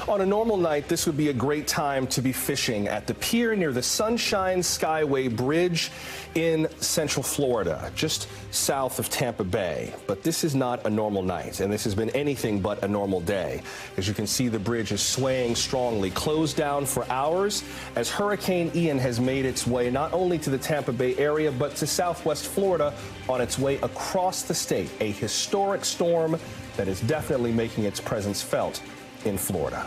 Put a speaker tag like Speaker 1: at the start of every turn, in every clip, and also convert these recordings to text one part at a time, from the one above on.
Speaker 1: On a normal night, this would be a great time to be fishing at the pier near the Sunshine Skyway Bridge in Central Florida, just south of Tampa Bay. But this is not a normal night, and this has been anything but a normal day. As you can see, the bridge is swaying strongly, closed down for hours as Hurricane Ian has made its way not only to the Tampa Bay area, but to southwest Florida on its way across the state. A historic storm that is definitely making its presence felt in Florida.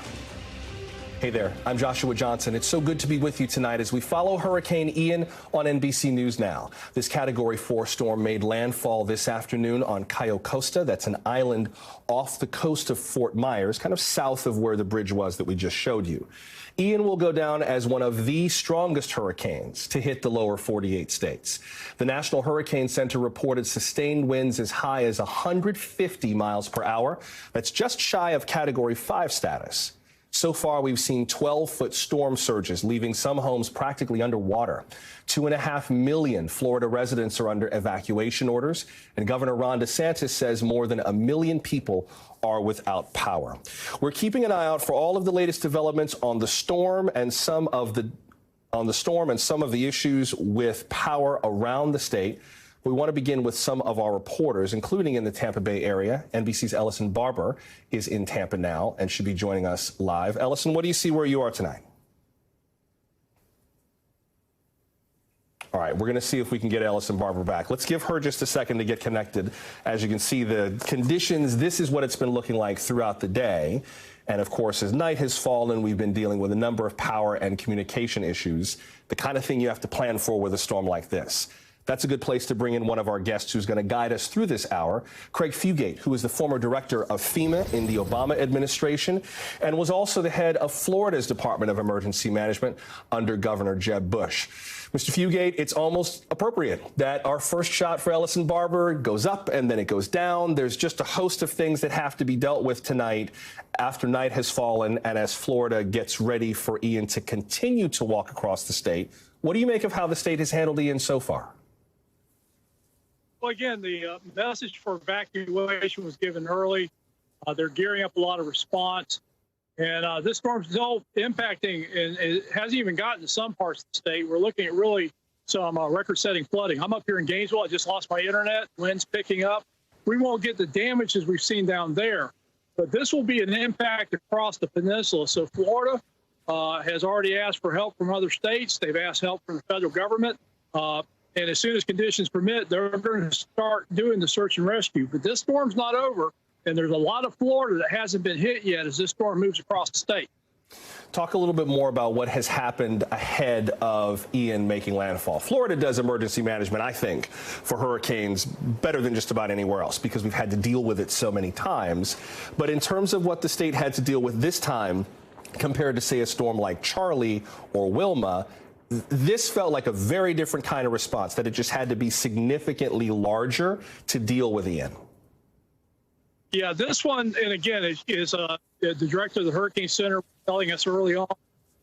Speaker 1: Hey there, I'm Joshua Johnson. It's so good to be with you tonight as we follow Hurricane Ian on NBC News Now. This Category 4 storm made landfall this afternoon on Cayo Costa. That's an island off the coast of Fort Myers, kind of south of where the bridge was that we just showed you. Ian will go down as one of the strongest hurricanes to hit the lower 48 states. The National Hurricane Center reported sustained winds as high as 150 miles per hour. That's just shy of Category 5 status. So far, we've seen 12-foot storm surges, leaving some homes practically underwater. 2.5 million Florida residents are under evacuation orders, and Governor Ron DeSantis says more than 1 million people are without power. We're keeping an eye out for all of the latest developments on the storm and some of the issues with power around the state. We want to begin with some of our reporters, including in the Tampa Bay area. NBC's Ellison Barber is in Tampa now and should be joining us live. Ellison, what do you see where you are tonight? All right, we're going to see if we can get Ellison Barber back. Let's give her just a second to get connected. As you can see, the conditions, this is what it's been looking like throughout the day. And of course, as night has fallen, we've been dealing with a number of power and communication issues, the kind of thing you have to plan for with a storm like this. That's a good place to bring in one of our guests who's going to guide us through this hour, Craig Fugate, who is the former director of FEMA in the Obama administration and was also the head of Florida's Department of Emergency Management under Governor Jeb Bush. Mr. Fugate, it's almost appropriate that our first shot for Ellison Barber goes up and then it goes down. There's just a host of things that have to be dealt with tonight after night has fallen and as Florida gets ready for Ian to continue to walk across the state. What do you make of how the state has handled Ian so far?
Speaker 2: Well, again, the message for evacuation was given early. They're gearing up a lot of response. And this storm's still impacting, and it hasn't even gotten to some parts of the state. We're looking at really some record-setting flooding. I'm up here in Gainesville. I just lost my internet. Wind's picking up. We won't get the damages we've seen down there. But this will be an impact across the peninsula. So Florida has already asked for help from other states. They've asked help from the federal government. And as soon as conditions permit, they're going to start doing the search and rescue. But this storm's not over, and there's a lot of Florida that hasn't been hit yet as this storm moves across the state.
Speaker 1: Talk a little bit more about what has happened ahead of Ian making landfall. Florida does emergency management, I think, for hurricanes better than just about anywhere else because we've had to deal with it so many times. But in terms of what the state had to deal with this time compared to, say, a storm like Charlie or Wilma, this felt like a very different kind of response, that it just had to be significantly larger to deal with Ian.
Speaker 2: Yeah, this one, and again, is the director of the Hurricane Center telling us early on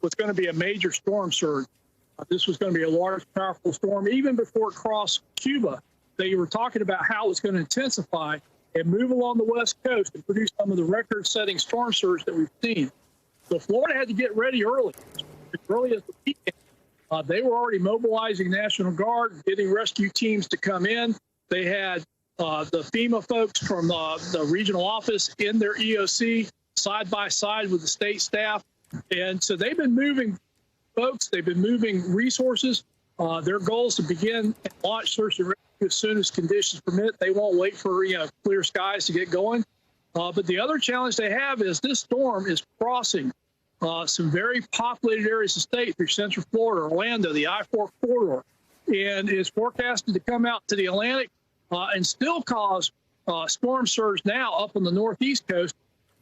Speaker 2: was going to be a major storm surge. This was going to be a large, powerful storm. Even before it crossed Cuba, they were talking about how it was going to intensify and move along the West Coast and produce some of the record-setting storm surge that we've seen. So Florida had to get ready early, as early as the weekend. They were already mobilizing National Guard, getting rescue teams to come in. They had the FEMA folks from the regional office in their EOC side by side with the state staff. And so they've been moving folks. They've been moving resources. Their goal is to begin and launch search and rescue as soon as conditions permit. They won't wait for clear skies to get going. But the other challenge they have is this storm is crossing some very populated areas of the state through Central Florida, Orlando, the I-4 corridor, and is forecasted to come out to the Atlantic and still cause storm surge now up on the northeast coast.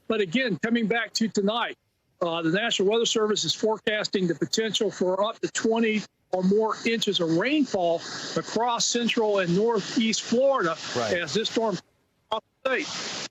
Speaker 2: But again, coming back to tonight, the National Weather Service is forecasting the potential for up to 20 or more inches of rainfall across central and northeast Florida as this storm comes across the state.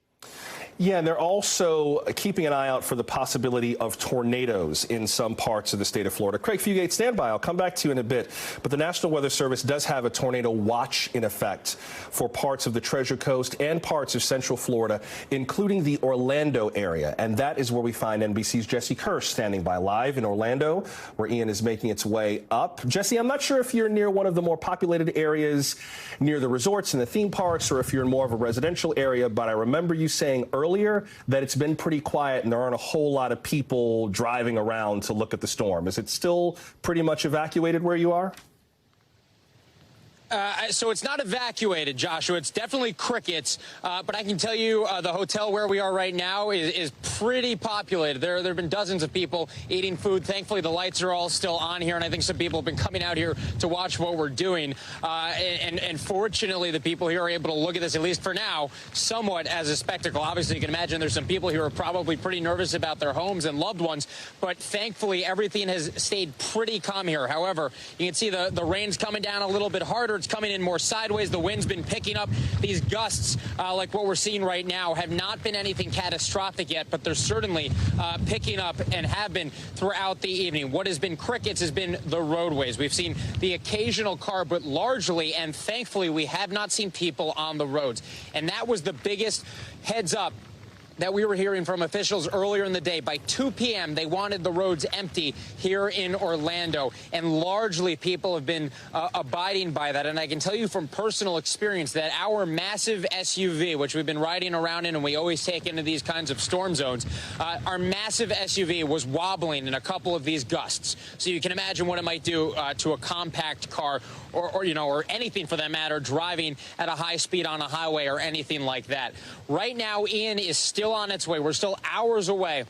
Speaker 1: Yeah, and they're also keeping an eye out for the possibility of tornadoes in some parts of the state of Florida. Craig Fugate, stand by. I'll come back to you in a bit. But the National Weather Service does have a tornado watch in effect for parts of the Treasure Coast and parts of Central Florida, including the Orlando area. And that is where we find NBC's Jesse Kirsch standing by live in Orlando, where Ian is making its way up. Jesse, I'm not sure if you're near one of the more populated areas near the resorts and the theme parks, or if you're in more of a residential area, but I remember you saying earlier that it's been pretty quiet and there aren't a whole lot of people driving around to look at the storm. Is it still pretty much evacuated where you are?
Speaker 3: So it's not evacuated, Joshua. It's definitely crickets. But I can tell you the hotel where we are right now is pretty populated. There have been dozens of people eating food. Thankfully, the lights are all still on here, and I think some people have been coming out here to watch what we're doing. And fortunately, the people here are able to look at this, at least for now, somewhat as a spectacle. Obviously, you can imagine there's some people here who are probably pretty nervous about their homes and loved ones. But thankfully, everything has stayed pretty calm here. However, you can see the rain's coming down a little bit harder. It's coming in more sideways. The wind's been picking up. These gusts, like what we're seeing right now, have not been anything catastrophic yet, but they're certainly picking up and have been throughout the evening. What has been crickets has been the roadways. We've seen the occasional car, but largely and thankfully we have not seen people on the roads. And that was the biggest heads up that we were hearing from officials earlier in the day. By 2 p.m., they wanted the roads empty here in Orlando, and largely people have been abiding by that. And I can tell you from personal experience that our massive SUV, which we've been riding around in and we always take into these kinds of storm zones, our massive SUV was wobbling in a couple of these gusts. So you can imagine what it might do to a compact car or anything for that matter, driving at a high speed on a highway or anything like that. Right now, Ian is still on its way. We're still hours away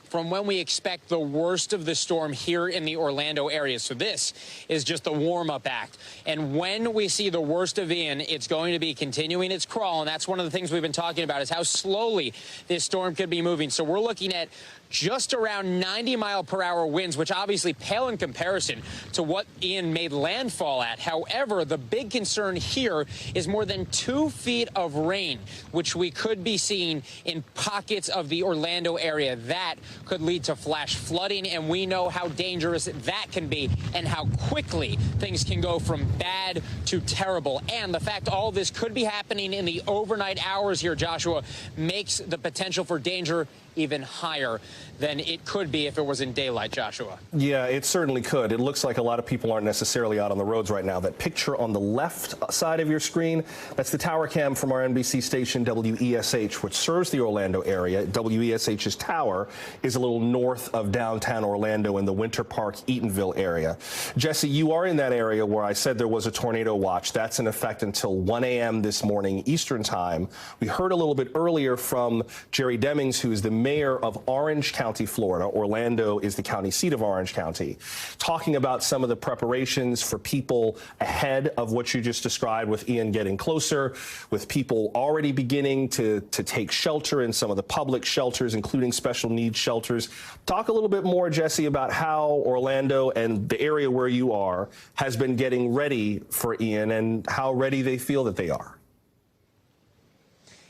Speaker 3: from when we expect the worst of the storm here in the Orlando area. So this is just the warm-up act. And when we see the worst of Ian, it's going to be continuing its crawl. And that's one of the things we've been talking about, is how slowly this storm could be moving. So we're looking at just around 90-mile-per-hour winds, which obviously pale in comparison to what Ian made landfall at. However, the big concern here is more than 2 feet of rain, which we could be seeing in pockets of the Orlando area. That could lead to flash flooding, and we know how dangerous that can be and how quickly things can go from bad to terrible. And the fact all this could be happening in the overnight hours here, Joshua, makes the potential for danger even higher than it could be if it was in daylight, Joshua.
Speaker 1: Yeah, it certainly could. It looks like a lot of people aren't necessarily out on the roads right now. That picture on the left side of your screen, that's the tower cam from our NBC station WESH, which serves the Orlando area. WESH's tower is a little north of downtown Orlando in the Winter Park, Eatonville area. Jesse, you are in that area where I said there was a tornado watch. That's in effect until 1 a.m. this morning Eastern time. We heard a little bit earlier from Jerry Demings, who is the mayor of Orange County, Florida. Orlando is the county seat of Orange County, talking about some of the preparations for people ahead of what you just described with Ian getting closer, with people already beginning to take shelter in some of the public shelters, including special needs shelters. Talk a little bit more, Jesse, about how Orlando and the area where you are has been getting ready for Ian and how ready they feel that they are.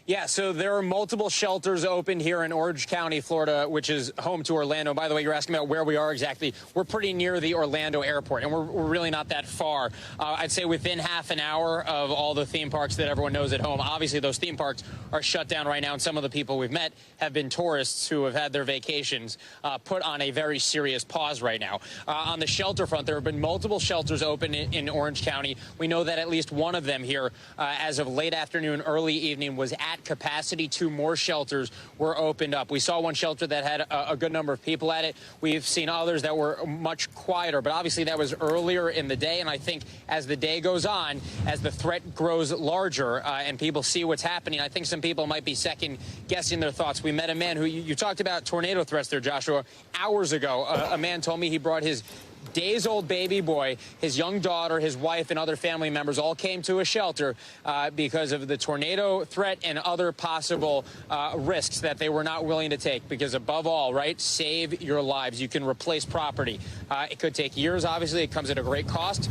Speaker 3: Yeah, so there are multiple shelters open here in Orange County, Florida, which is home to Orlando. By the way, you're asking about where we are exactly. We're pretty near the Orlando airport, and we're really not that far. I'd say within half an hour of all the theme parks that everyone knows at home. Obviously, those theme parks are shut down right now, and some of the people we've met have been tourists who have had their vacations put on a very serious pause right now. On the shelter front, there have been multiple shelters open in Orange County. We know that at least one of them here, as of late afternoon, early evening, was at capacity. 2 more shelters were opened up. We saw one shelter that had a good number of people at it. We've seen others that were much quieter, but obviously that was earlier in the day. And I think as the day goes on, as the threat grows larger and people see what's happening, I think some people might be second guessing their thoughts. We met a man who, you talked about tornado threats there, Joshua, hours ago. A man told me he brought his days-old baby boy, his young daughter, his wife, and other family members all came to a shelter because of the tornado threat and other possible risks that they were not willing to take. Because above all, right, save your lives. You can replace property. It could take years, obviously. It comes at a great cost.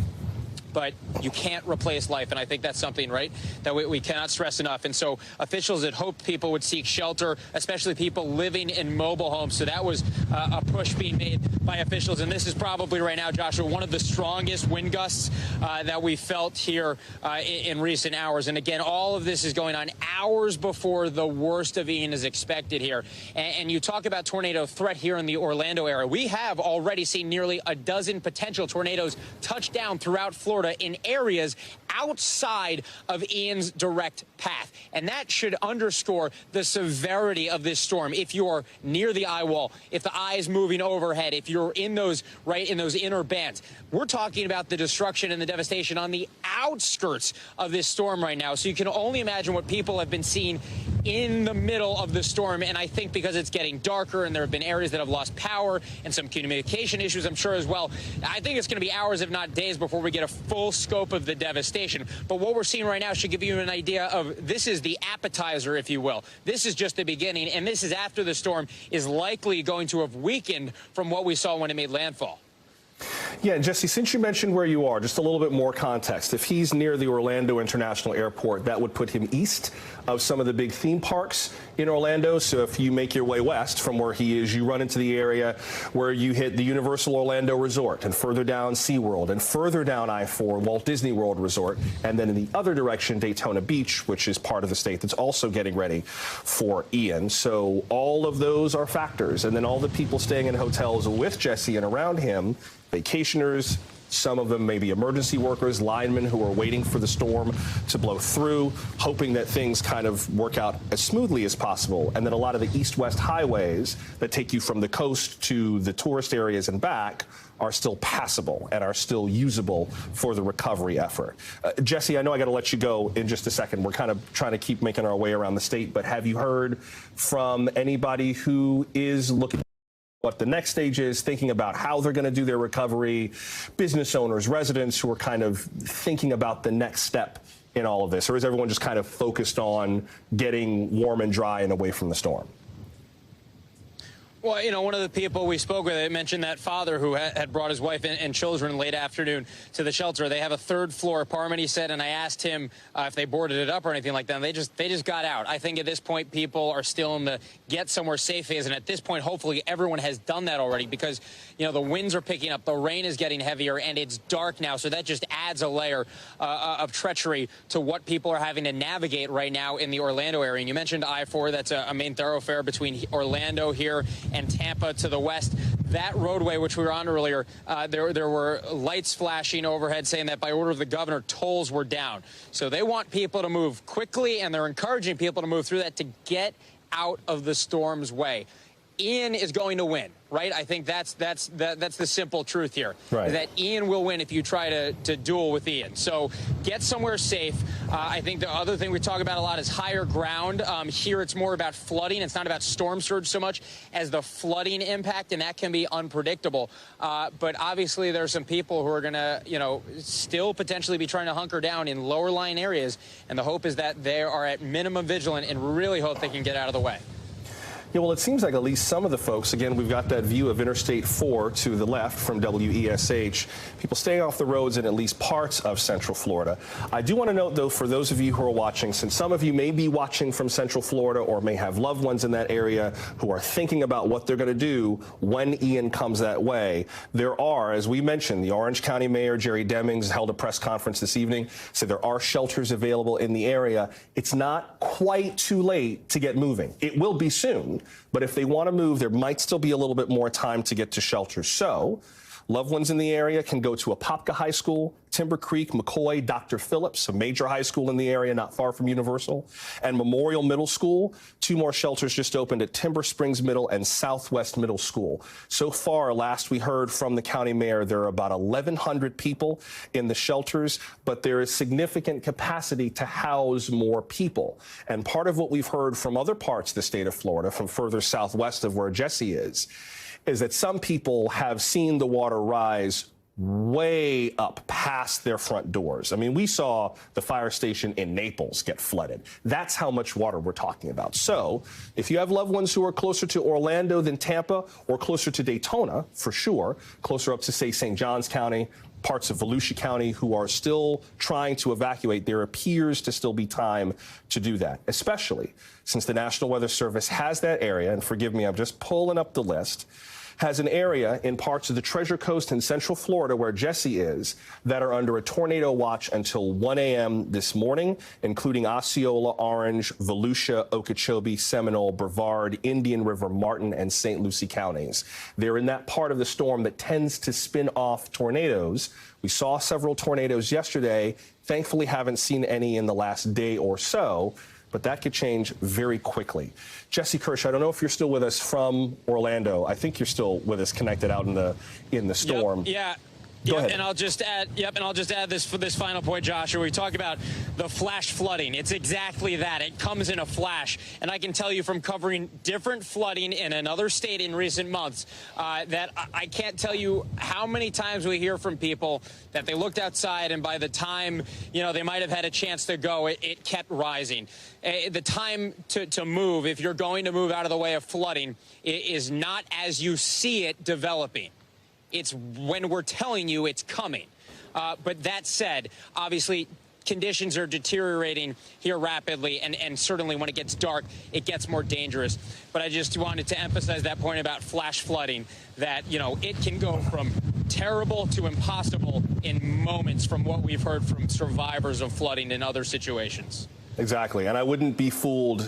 Speaker 3: but you can't replace life. And I think that's something, right, that we cannot stress enough. And so officials had hoped people would seek shelter, especially people living in mobile homes. So that was a push being made by officials. And this is probably right now, Joshua, one of the strongest wind gusts that we felt here in recent hours. And again, all of this is going on hours before the worst of Ian is expected here. And you talk about tornado threat here in the Orlando area. We have already seen nearly a dozen potential tornadoes touch down throughout Florida in areas outside of Ian's direct path. And that should underscore the severity of this storm. If you're near the eye wall, if the eye is moving overhead, if you're in those inner bands, we're talking about the destruction and the devastation on the outskirts of this storm right now. So you can only imagine what people have been seeing in the middle of the storm. And I think because it's getting darker and there have been areas that have lost power and some communication issues, I'm sure, as well, I think it's going to be hours, if not days, before we get a full scope of the devastation. But what we're seeing right now should give you an idea of this is the appetizer, if you will. This is just the beginning, and this is after the storm is likely going to have weakened from what we saw when it made landfall.
Speaker 1: Yeah, and Jesse, since you mentioned where you are, just a little bit more context. If he's near the Orlando International Airport, that would put him east of some of the big theme parks in Orlando. So if you make your way west from where he is, you run into the area where you hit the Universal Orlando Resort, and further down SeaWorld, and further down I-4 Walt Disney World Resort, and then in the other direction, Daytona Beach, which is part of the state that's also getting ready for Ian. So all of those are factors. And then all the people staying in hotels with Jesse and around him, vacationers, some of them maybe emergency workers, linemen who are waiting for the storm to blow through, hoping that things kind of work out as smoothly as possible. And then a lot of the east-west highways that take you from the coast to the tourist areas and back are still passable and are still usable for the recovery effort. Jesse, I know I got to let you go in just a second. We're kind of trying to keep making our way around the state, but have you heard from anybody who is looking what the next stage is, thinking about how they're going to do their recovery, business owners, residents who are kind of thinking about the next step in all of this? Or is everyone just kind of focused on getting warm and dry and away from the storm?
Speaker 3: Well, you know, one of the people we spoke with mentioned that father who had brought his wife and children late afternoon to the shelter. They have a third-floor apartment, he said, and I asked him if they boarded it up or anything like that. And they just got out. I think at this point, people are still in the get somewhere safe phase. And at this point, hopefully, everyone has done that already because, you know, the winds are picking up, the rain is getting heavier, and it's dark now. So that just adds a layer of treachery to what people are having to navigate right now in the Orlando area. And you mentioned I-4. That's a main thoroughfare between Orlando here and Tampa to the west. That roadway, which we were on earlier, there were lights flashing overhead saying that by order of the governor, tolls were down. So they want people to move quickly, and they're encouraging people to move through that to get out of the storm's way. Ian is going to win, right? I think that's the simple truth here. Right. That Ian will win if you try to duel with Ian. So get somewhere safe. I think the other thing we talk about a lot is higher ground. Here it's more about flooding. It's not about storm surge so much as the flooding impact, and that can be unpredictable. But obviously there are some people who are going to, you know, still potentially be trying to hunker down in lower lying areas, and the hope is that they are at minimum vigilant and really hope they can get out of the way.
Speaker 1: Yeah, well, it seems like at least some of the folks, again, we've got that view of Interstate 4 to the left from WESH, people staying off the roads in at least parts of Central Florida. I do want to note, though, for those of you who are watching, since some of you may be watching from Central Florida or may have loved ones in that area who are thinking about what they're going to do when Ian comes that way, there are, as we mentioned, the Orange County Mayor, Jerry Demings, held a press conference this evening, said there are shelters available in the area. It's not quite too late to get moving. It will be soon. But if they want to move, there might still be a little bit more time to get to shelters. So loved ones in the area can go to Apopka High School, Timber Creek, McCoy, Dr. Phillips, a major high school in the area not far from Universal, and Memorial Middle School. 2 more shelters just opened at Timber Springs Middle and Southwest Middle School. So far, last we heard from the county mayor, there are about 1,100 people in the shelters, but there is significant capacity to house more people. And part of what we've heard from other parts of the state of Florida, from further southwest of where Jesse is that some people have seen the water rise way up past their front doors. I mean, we saw the fire station in Naples get flooded. That's how much water we're talking about. So if you have loved ones who are closer to Orlando than Tampa or closer to Daytona, for sure, closer up to, say, St. Johns County, parts of Volusia County who are still trying to evacuate. There appears to still be time to do that, especially since the National Weather Service has that area, and forgive me, I'm just pulling up the list, has an area in parts of the Treasure Coast in Central Florida where Jesse is that are under a tornado watch until 1 a.m. this morning, including Osceola, Orange, Volusia, Okeechobee, Seminole, Brevard, Indian River, Martin, and St. Lucie counties. They're in that part of the storm that tends to spin off tornadoes. We saw several tornadoes yesterday. Thankfully, haven't seen any in the last day or so, but that could change very quickly. Jesse Kirsch, I don't know if you're still with us from Orlando. I think you're still with us, connected out in the storm.
Speaker 3: Yep, yeah.
Speaker 1: Go ahead.
Speaker 3: And I'll just add this for this final point, Joshua. We talk about the flash flooding. It's exactly that. It comes in a flash. And I can tell you from covering different flooding in another state in recent months that I can't tell you how many times we hear from people that they looked outside and by the time, they might have had a chance to go, it kept rising. The time to move, if you're going to move out of the way of flooding, it is not as you see it developing. It's when we're telling you it's coming. But that said, obviously, conditions are deteriorating here rapidly, and certainly when it gets dark, it gets more dangerous. But I just wanted to emphasize that point about flash flooding, that, it can go from terrible to impossible in moments from what we've heard from survivors of flooding in other situations.
Speaker 1: Exactly. And I wouldn't be fooled,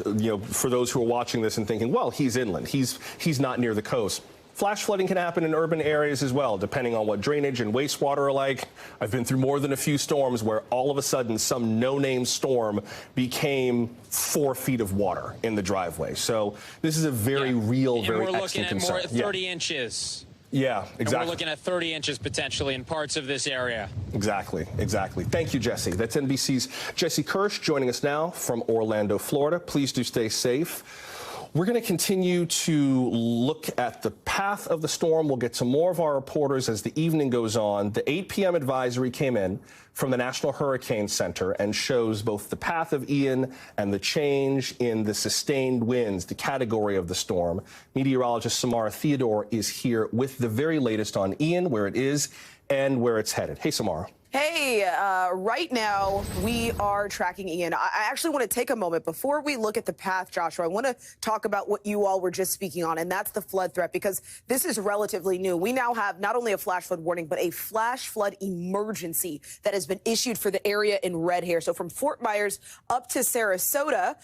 Speaker 1: for those who are watching this and thinking, well, he's inland. He's not near the coast. Flash flooding can happen in urban areas as well, depending on what drainage and wastewater are like. I've been through more than a few storms where all of a sudden some no-name storm became 4 feet of water in the driveway. So this is a very real, very excellent concern.
Speaker 3: And we're looking at more at 30 inches.
Speaker 1: Yeah, exactly.
Speaker 3: And we're looking at 30 inches potentially in parts of this area.
Speaker 1: Exactly. Thank you, Jesse. That's NBC's Jesse Kirsch joining us now from Orlando, Florida. Please do stay safe. We're going to continue to look at the path of the storm. We'll get to more of our reporters as the evening goes on. The 8 p.m. advisory came in from the National Hurricane Center and shows both the path of Ian and the change in the sustained winds, the category of the storm. Meteorologist Samara Theodore is here with the very latest on Ian, where it is and where it's headed. Hey, Samara.
Speaker 4: Hey, right now we are tracking Ian. I actually want to take a moment before we look at the path, Joshua. I want to talk about what you all were just speaking on, and that's the flood threat, because this is relatively new. We now have not only a flash flood warning, but a flash flood emergency that has been issued for the area in red here. So from Fort Myers up to Sarasota,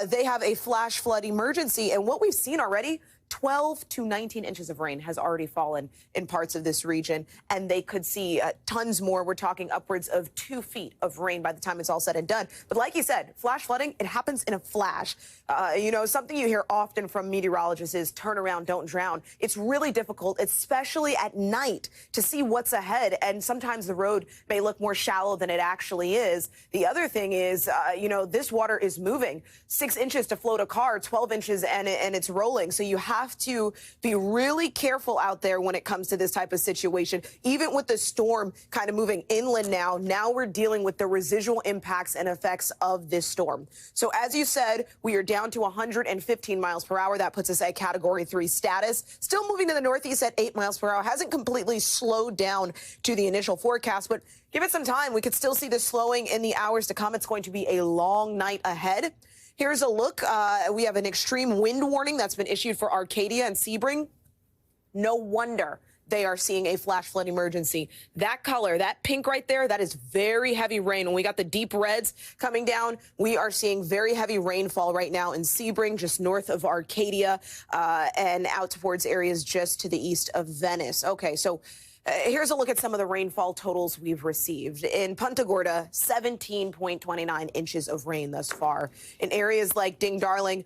Speaker 4: they have a flash flood emergency. And what we've seen already, 12 to 19 inches of rain has already fallen in parts of this region, and they could see tons more. We're talking upwards of 2 feet of rain by the time it's all said and done. But like you said, flash flooding, it happens in a flash. Something you hear often from meteorologists is turn around, don't drown. It's really difficult, especially at night, to see what's ahead. And sometimes the road may look more shallow than it actually is. The other thing is, this water is moving. 6 inches to float a car, 12 inches, and it's rolling. So you have to be really careful out there when it comes to this type of situation. Even with the storm kind of moving inland now we're dealing with the residual impacts and effects of this storm. So as you said, we are down to 115 miles per hour. That puts us at Category 3 status. Still moving to the northeast at 8 miles per hour. Hasn't completely slowed down to the initial forecast, but give it some time. We could still see this slowing in the hours to come. It's going to be a long night ahead. Here's a look. We have an extreme wind warning that's been issued for Arcadia and Sebring. No wonder they are seeing a flash flood emergency. That color, that pink right there, that is very heavy rain. When we got the deep reds coming down, we are seeing very heavy rainfall right now in Sebring, just north of Arcadia, and out towards areas just to the east of Venice. Okay, so here's a look at some of the rainfall totals we've received. In Punta Gorda, 17.29 inches of rain thus far. In areas like Ding Darling,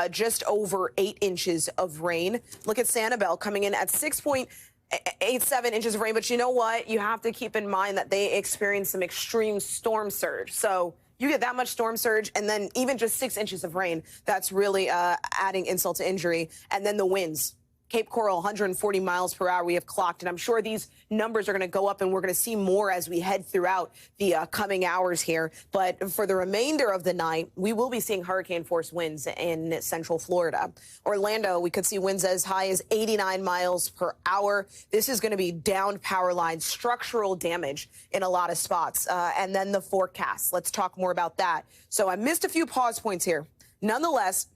Speaker 4: just over 8 inches of rain. Look at Sanibel coming in at 6.87 inches of rain. But you know what? You have to keep in mind that they experienced some extreme storm surge. So you get that much storm surge and then even just 6 inches of rain. That's really adding insult to injury. And then the winds. Cape Coral, 140 miles per hour we have clocked. And I'm sure these numbers are going to go up, and we're going to see more as we head throughout the coming hours here. But for the remainder of the night, we will be seeing hurricane-force winds in central Florida. Orlando, we could see winds as high as 89 miles per hour. This is going to be downed power lines, structural damage in a lot of spots. And then the forecast. Let's talk more about that. So I missed a few pause points here. Nonetheless,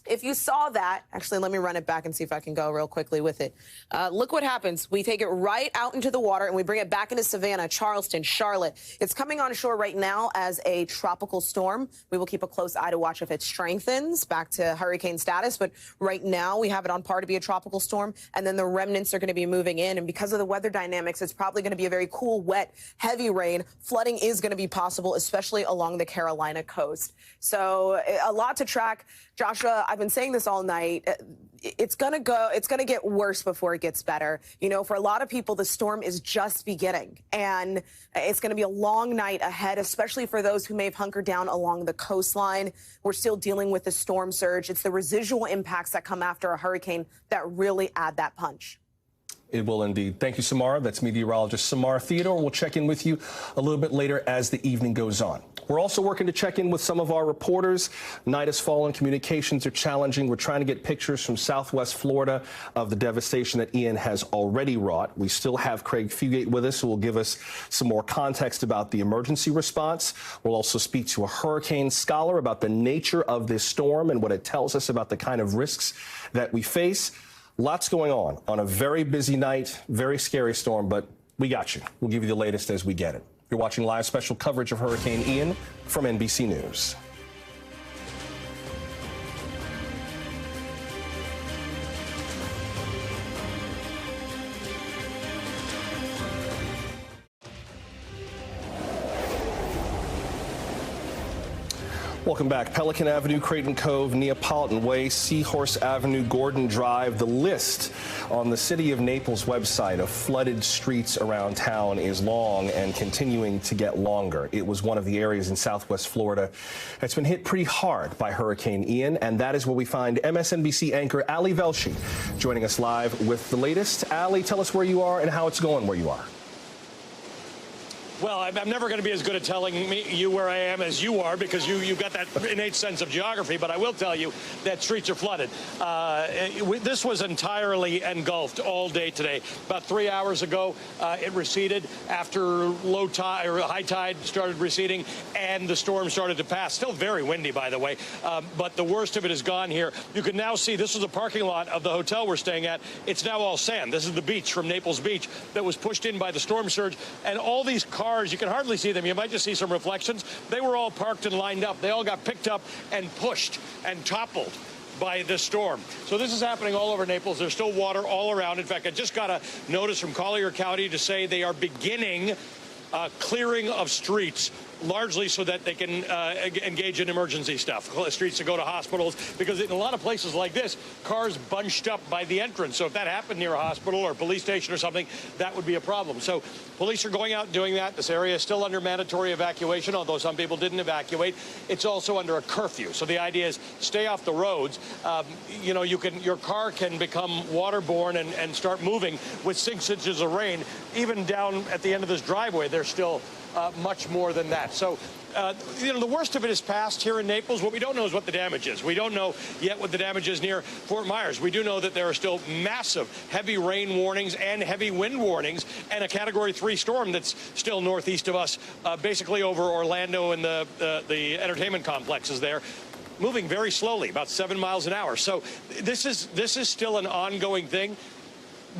Speaker 4: if you saw that, actually, let me run it back and see if I can go real quickly with it. Look what happens. We take it right out into the water and we bring it back into Savannah, Charleston, Charlotte. It's coming on shore right now as a tropical storm. We will keep a close eye to watch if it strengthens back to hurricane status. But right now we have it on par to be a tropical storm. And then the remnants are going to be moving in. And because of the weather dynamics, it's probably going to be a very cool, wet, heavy rain. Flooding is going to be possible, especially along the Carolina coast. So a lot to track. Joshua, I've been saying this all night. It's going to get worse before it gets better. You know, for a lot of people, the storm is just beginning, and it's going to be a long night ahead, especially for those who may have hunkered down along the coastline. We're still dealing with the storm surge. It's the residual impacts that come after a hurricane that really add that punch.
Speaker 1: It will indeed. Thank you, Samara. That's meteorologist Samara Theodore. We'll check in with you a little bit later as the evening goes on. We're also working to check in with some of our reporters. Night has fallen. Communications are challenging. We're trying to get pictures from Southwest Florida of the devastation that Ian has already wrought. We still have Craig Fugate with us, who will give us some more context about the emergency response. We'll also speak to a hurricane scholar about the nature of this storm and what it tells us about the kind of risks that we face. Lots going on a very busy night, very scary storm, but we got you. We'll give you the latest as we get it. You're watching live special coverage of Hurricane Ian from NBC News. Welcome back. Pelican Avenue, Creighton Cove, Neapolitan Way, Seahorse Avenue, Gordon Drive. The list on the City of Naples website of flooded streets around town is long and continuing to get longer. It was one of the areas in Southwest Florida that's been hit pretty hard by Hurricane Ian, and that is where we find MSNBC anchor Ali Velshi joining us live with the latest. Ali, tell us where you are and how it's going where you are.
Speaker 5: Well, I'm never going to be as good at telling you where I am as you are, because you've got that innate sense of geography. But I will tell you that streets are flooded. This was entirely engulfed all day today. About 3 hours ago, it receded after low tide or high tide started receding, and the storm started to pass. Still very windy, by the way. But the worst of it is gone here. You can now see this is a parking lot of the hotel we're staying at. It's now all sand. This is the beach from Naples Beach that was pushed in by the storm surge, and all these cars, you can hardly see them. You might just see some reflections. They were all parked and lined up. They all got picked up and pushed and toppled by this storm. So this is happening all over Naples. There's still water all around. In fact, I just got a notice from Collier County to say they are beginning clearing of streets, largely so that they can engage in emergency stuff, streets to go to hospitals, because in a lot of places like this, cars bunched up by the entrance. So if that happened near a hospital or a police station or something, that would be a problem. So police are going out and doing that. This area is still under mandatory evacuation, although some people didn't evacuate. It's also under a curfew. So the idea is stay off the roads. You know, your car can become waterborne and start moving with 6 inches of rain. Even down at the end of this driveway, there's still much more than that. So, you know, the worst of it is past here in Naples. What we don't know is what the damage is. We don't know yet what the damage is near Fort Myers. We do know that there are still massive heavy rain warnings and heavy wind warnings, and a Category 3 storm that's still northeast of us, basically over Orlando and the entertainment complexes there, moving very slowly, about 7 miles an hour. So this is still an ongoing thing.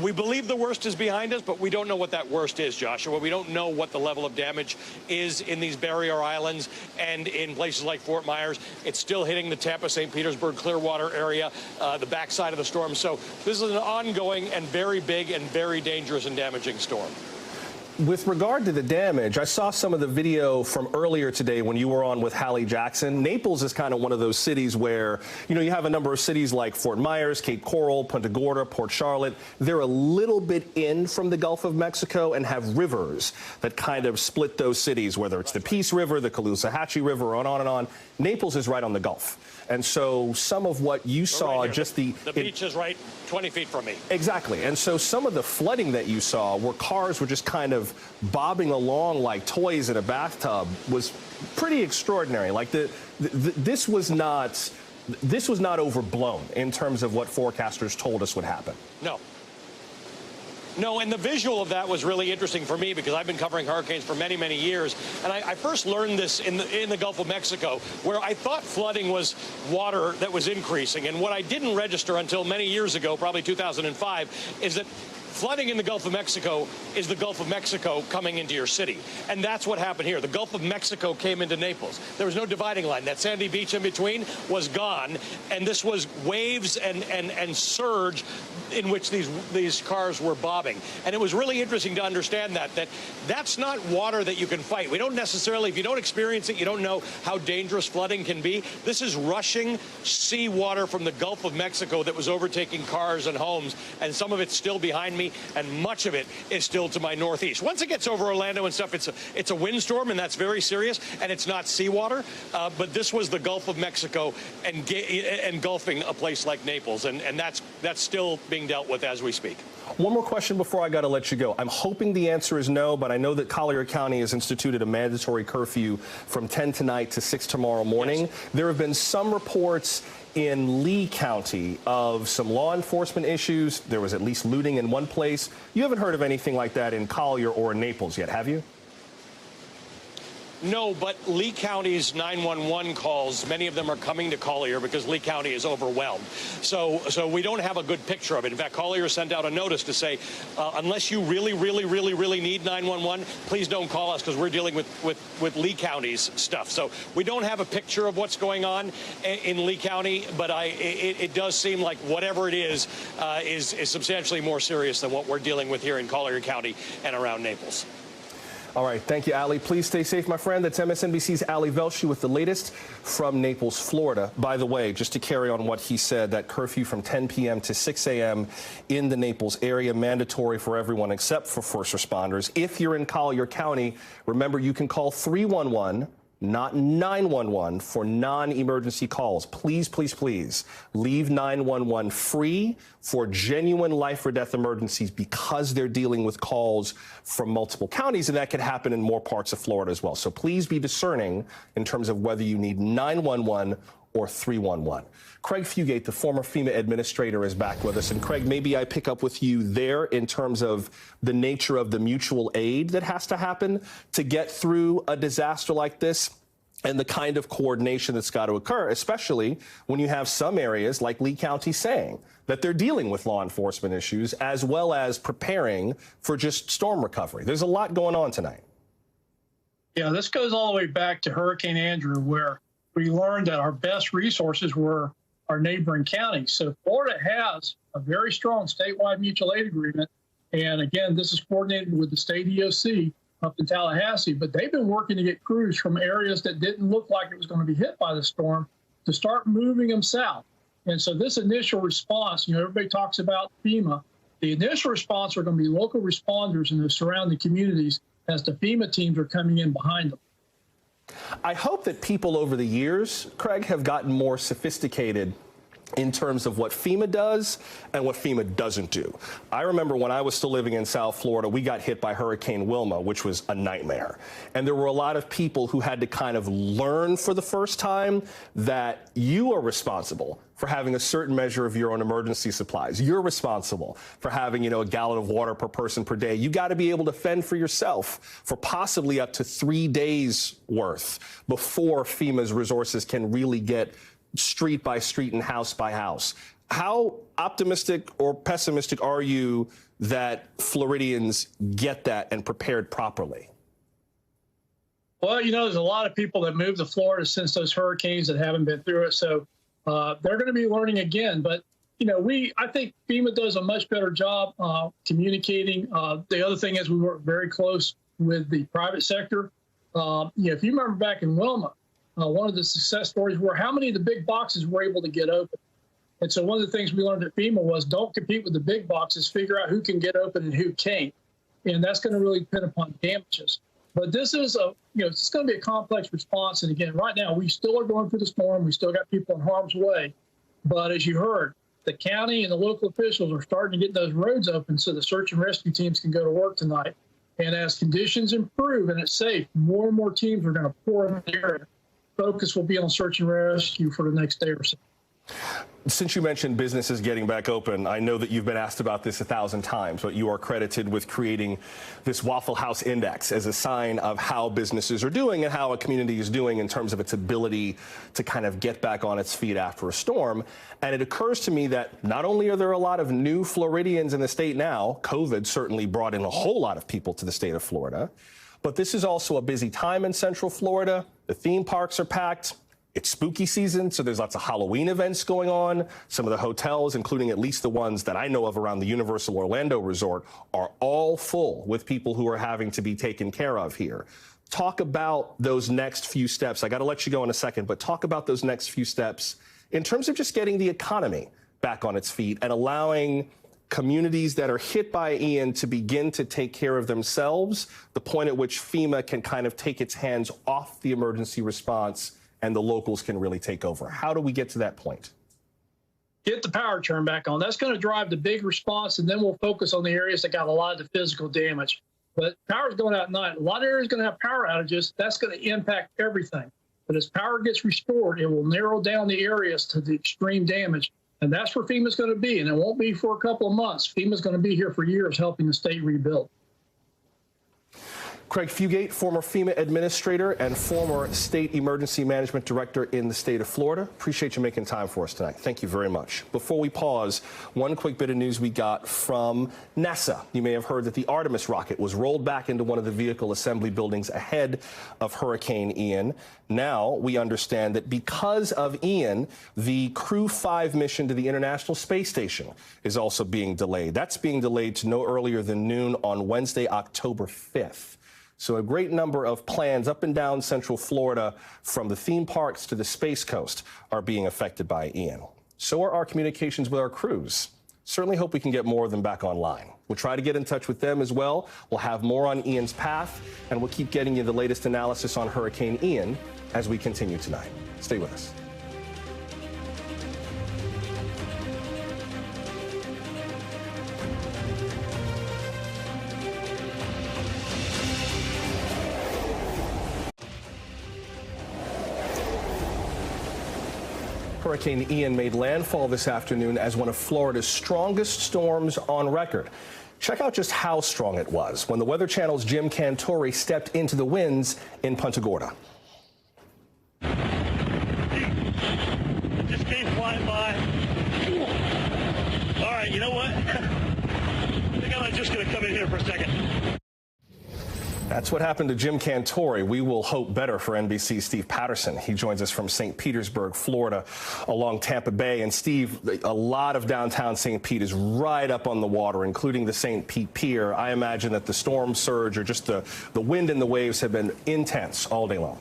Speaker 5: We believe the worst is behind us, but we don't know what that worst is, Joshua. We don't know what the level of damage is in these barrier islands and in places like Fort Myers. It's still hitting the Tampa, St. Petersburg, Clearwater area, the backside of the storm. So this is an ongoing and very big and very dangerous and damaging storm.
Speaker 1: with regard to the damage, I saw some of the video from earlier today when you were on with Hallie Jackson. Naples is kind of one of those cities where, you have a number of cities like Fort Myers, Cape Coral, Punta Gorda, Port Charlotte. They're a little bit in from the Gulf of Mexico and have rivers that kind of split those cities, whether it's the Peace River, the Caloosahatchee River, on and on. Naples is right on the Gulf. And so some of what you saw,
Speaker 5: right
Speaker 1: just
Speaker 5: the beach is right 20 feet from me.
Speaker 1: Exactly. And so some of the flooding that you saw where cars were just kind of bobbing along like toys in a bathtub was pretty extraordinary. Like this was not overblown in terms of what forecasters told us would happen.
Speaker 5: No, and the visual of that was really interesting for me because I've been covering hurricanes for many, many years. And I first learned this in the Gulf of Mexico, where I thought flooding was water that was increasing. And what I didn't register until many years ago, probably 2005, is that flooding in the Gulf of Mexico is the Gulf of Mexico coming into your city. And that's what happened here. The Gulf of Mexico came into Naples. There was no dividing line. That sandy beach in between was gone. And this was waves and surge in which these cars were bobbing. And it was really interesting to understand that's not water that you can fight. We don't necessarily, if you don't experience it, you don't know how dangerous flooding can be. This is rushing seawater from the Gulf of Mexico that was overtaking cars and homes. And some of it's still behind me, and much of it is still to my northeast. Once it gets over Orlando and stuff, it's a windstorm, and that's very serious, and it's not seawater. But this was the Gulf of Mexico engulfing a place like Naples, and that's still being dealt with as we speak.
Speaker 1: One more question before I got to let you go. I'm hoping the answer is no, but I know that Collier County has instituted a mandatory curfew from 10 tonight to 6 tomorrow morning. Yes. There have been some reports in Lee County of some law enforcement issues. There was at least looting in one place. You haven't heard of anything like that in Collier or in Naples yet, have you?
Speaker 5: No, but Lee County's 911 calls, many of them are coming to Collier because Lee County is overwhelmed. So we don't have a good picture of it. In fact, Collier sent out a notice to say, unless you really need 911, please don't call us because we're dealing with Lee County's stuff. So we don't have a picture of what's going on in Lee County, but it does seem like whatever it is substantially more serious than what we're dealing with here in Collier County and around Naples.
Speaker 1: All right. Thank you, Ali. Please stay safe, my friend. That's MSNBC's Ali Velshi with the latest from Naples, Florida. By the way, just to carry on what he said, that curfew from 10 p.m. to 6 a.m. in the Naples area, mandatory for everyone except for first responders. If you're in Collier County, remember you can call 311. Not 911 for non-emergency calls. Please, please, please leave 911 free for genuine life or death emergencies because they're dealing with calls from multiple counties, and that could happen in more parts of Florida as well. So please be discerning in terms of whether you need 911 or 311. Craig Fugate, the former FEMA administrator, is back with us. And Craig, maybe I pick up with you there in terms of the nature of the mutual aid that has to happen to get through a disaster like this and the kind of coordination that's got to occur, especially when you have some areas like Lee County saying that they're dealing with law enforcement issues as well as preparing for just storm recovery. There's a lot going on tonight.
Speaker 2: Yeah, this goes all the way back to Hurricane Andrew, where we learned that our best resources were our neighboring counties. So Florida has a very strong statewide mutual aid agreement. And again, this is coordinated with the state EOC up in Tallahassee, but they've been working to get crews from areas that didn't look like it was going to be hit by the storm to start moving them south. And so this initial response, everybody talks about FEMA. The initial response are going to be local responders in the surrounding communities as the FEMA teams are coming in behind them.
Speaker 1: I hope that people over the years, Craig, have gotten more sophisticated in terms of what FEMA does and what FEMA doesn't do. I remember when I was still living in South Florida, we got hit by Hurricane Wilma, which was a nightmare. And there were a lot of people who had to kind of learn for the first time that you are responsible for having a certain measure of your own emergency supplies. You're responsible for having, a gallon of water per person per day. You got to be able to fend for yourself for possibly up to 3 days worth before FEMA's resources can really get street by street and house by house. How optimistic or pessimistic are you that Floridians get that and prepared properly?
Speaker 2: Well, there's a lot of people that moved to Florida since those hurricanes that haven't been through it. So they're going to be learning again. But I think FEMA does a much better job communicating. The other thing is we work very close with the private sector. If you remember back in Wilma, one of the success stories were how many of the big boxes were able to get open. And so one of the things we learned at FEMA was don't compete with the big boxes, figure out who can get open and who can't. And that's going to really depend upon damages. But this is it's going to be a complex response. And again, right now, we still are going through the storm. We still got people in harm's way. But as you heard, the county and the local officials are starting to get those roads open so the search and rescue teams can go to work tonight. And as conditions improve and it's safe, more and more teams are going to pour in the area. Focus will be on search and rescue for the next day or so.
Speaker 1: Since you mentioned businesses getting back open, I know that you've been asked about this 1,000 times, but you are credited with creating this Waffle House Index as a sign of how businesses are doing and how a community is doing in terms of its ability to kind of get back on its feet after a storm. And it occurs to me that not only are there a lot of new Floridians in the state now, COVID certainly brought in a whole lot of people to the state of Florida, but this is also a busy time in Central Florida. The theme parks are packed. It's spooky season, so there's lots of Halloween events going on. Some of the hotels, including at least the ones that I know of around the Universal Orlando Resort, are all full with people who are having to be taken care of here. Talk about those next few steps. I got to let you go in a second, but talk about those next few steps in terms of just getting the economy back on its feet and allowing communities that are hit by Ian to begin to take care of themselves, the point at which FEMA can kind of take its hands off the emergency response and the locals can really take over. How do we get to that point?
Speaker 2: Get the power turned back on. That's going to drive the big response, and then we'll focus on the areas that got a lot of the physical damage. But power's going out at night. A lot of areas are going to have power outages. That's going to impact everything. But as power gets restored, it will narrow down the areas to the extreme damage. And that's where FEMA's going to be. And it won't be for a couple of months. FEMA's going to be here for years helping the state rebuild.
Speaker 1: Craig Fugate, former FEMA administrator and former state emergency management director in the state of Florida. Appreciate you making time for us tonight. Thank you very much. Before we pause, one quick bit of news we got from NASA. You may have heard that the Artemis rocket was rolled back into one of the vehicle assembly buildings ahead of Hurricane Ian. Now we understand that because of Ian, the Crew 5 mission to the International Space Station is also being delayed. That's being delayed to no earlier than noon on Wednesday, October 5th. So a great number of plans up and down Central Florida, from the theme parks to the Space Coast, are being affected by Ian. So are our communications with our crews. Certainly hope we can get more of them back online. We'll try to get in touch with them as well. We'll have more on Ian's path, and we'll keep getting you the latest analysis on Hurricane Ian as we continue tonight. Stay with us. Hurricane Ian made landfall this afternoon as one of Florida's strongest storms on record. Check out just how strong it was when the Weather Channel's Jim Cantore stepped into the winds in Punta Gorda.
Speaker 6: Just came flying by. All right, you know what? I think I'm just going to come in here for a second.
Speaker 1: That's what happened to Jim Cantore. We will hope better for NBC's Steve Patterson. He joins us from St. Petersburg, Florida, along Tampa Bay. And Steve, a lot of downtown St. Pete is right up on the water, including the St. Pete Pier. I imagine that the storm surge or just the wind and the waves have been intense all day long.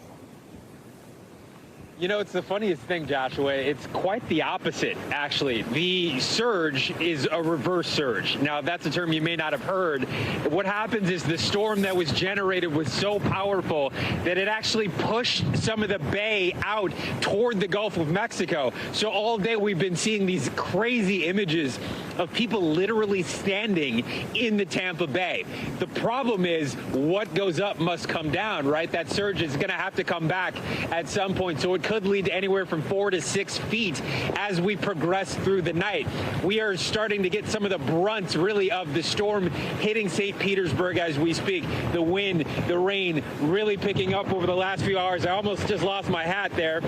Speaker 3: You know, it's the funniest thing, Joshua. It's quite the opposite, actually. The surge is a reverse surge. Now, that's a term you may not have heard. What happens is the storm that was generated was so powerful that it actually pushed some of the bay out toward the Gulf of Mexico. So all day we've been seeing these crazy images of people literally standing in the Tampa Bay. The problem is what goes up must come down, right? That surge is going to have to come back at some point. So it could lead to anywhere from 4 to 6 feet as we progress through the night. We are starting to get some of the brunt, really, of the storm hitting St. Petersburg as we speak. The wind, the rain really picking up over the last few hours. I almost just lost my hat there.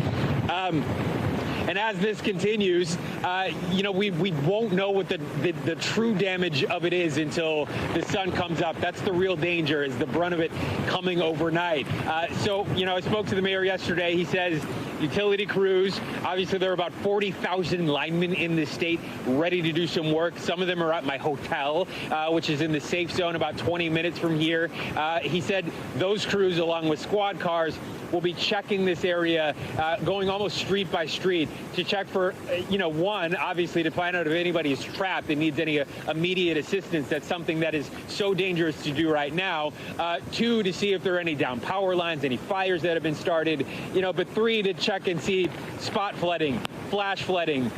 Speaker 7: And as this continues, we won't know what the true damage of it is until the sun comes up. That's the real danger, is the brunt of it coming overnight. So I spoke to the mayor yesterday. He says utility crews, obviously there are about 40,000 linemen in the state ready to do some work. Some of them are at my hotel, which is in the safe zone about 20 minutes from here. He said those crews, along with squad cars, will be checking this area, going almost street by street to check for, one, obviously to find out if anybody is trapped and needs any immediate assistance. That's something that is so dangerous to do right now. Two, to see if there are any down power lines, any fires that have been started, but three, to check and see spot flooding, flash flooding,